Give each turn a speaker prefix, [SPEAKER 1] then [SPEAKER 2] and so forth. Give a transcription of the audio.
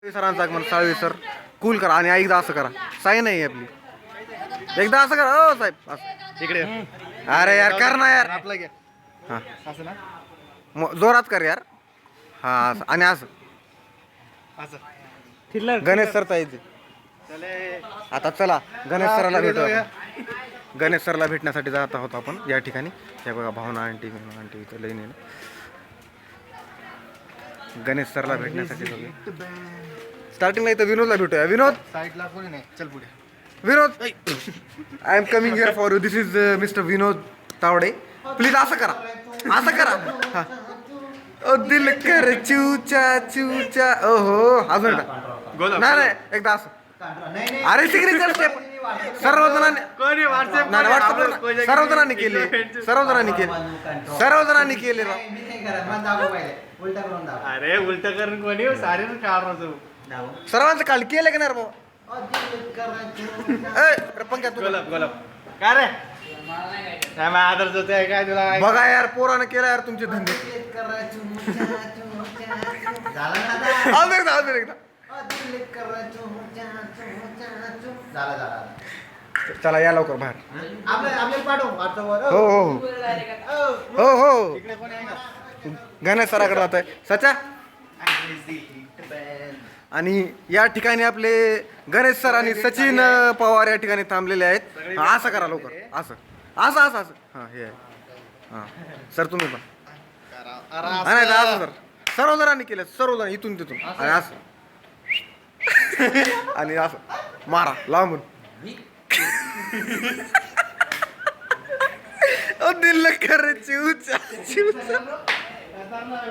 [SPEAKER 1] सरांचा आगमन Salvi sir cool करा आणि एकदा असं करा साई नाही आपली एकदा असं करा हो साहेब असं.
[SPEAKER 2] इकडे
[SPEAKER 1] अरे यार कर ना यार
[SPEAKER 2] आपला घ्या
[SPEAKER 1] हा
[SPEAKER 2] असं ना
[SPEAKER 1] जोरात कर यार हा असं आणि असं
[SPEAKER 2] असं
[SPEAKER 1] गणेश सरचा येते
[SPEAKER 2] चले
[SPEAKER 1] आता चला गणेश सराला भेटू आपण. गणेश सरला भेटण्यासाठी जात आहोत आपण या ठिकाणी. हे बघा भावना आंटी आंटी इथं लई नेलं गणेश सरला भेटण्यासाठी स्टार्टिंगला इथं विनोदला भेटूया. विनोद
[SPEAKER 2] साईडला कोणी नाही चल पुढे
[SPEAKER 1] Vinod I am coming here for you. This is mister Vinod Tawde. Please असं करा असं करा हा. ओ दिल कर चूचा चूचा ओहो अजून एकदा नाही नाही एकदा असं अरे सिग्नेचर स्टेप सर्वजणांनी
[SPEAKER 2] कोणी व्हॉट्सअप
[SPEAKER 1] नाही व्हॉट्सअपवर सर्वजणांनी केले सर्वजणांनी केले सर्वजणांनी केले राव.
[SPEAKER 2] अरे उलट करून कोणी सारे काढ तू
[SPEAKER 1] सर्वांचं काल केलं का नाही रे भाऊ ए पंक्या तू
[SPEAKER 2] गोलाप गोलाप काय रे नाही मग आदर होते काय तुला
[SPEAKER 1] बघा यार पोरानं केला यार तुमचे धंदे. अजून एकदा अजून एकदा चला या लवकर बाहेर हो हो हो हो
[SPEAKER 2] इकडे कोणी आहे का
[SPEAKER 1] गणेश सराकडे जात आहे सचा. आणि या ठिकाणी आपले गणेश सर आणि सचिन पवार या ठिकाणी थांबलेले आहेत. हा, असं करा लवकर असं असं असं असं हां हे आहे हां सर तुम्ही पण हा, नाही असं सर सर्वजणांनी केलं सर्वजण इथून तिथून आणि असं आणि असं मारा लांबून दिल कर चिवचा चिवचा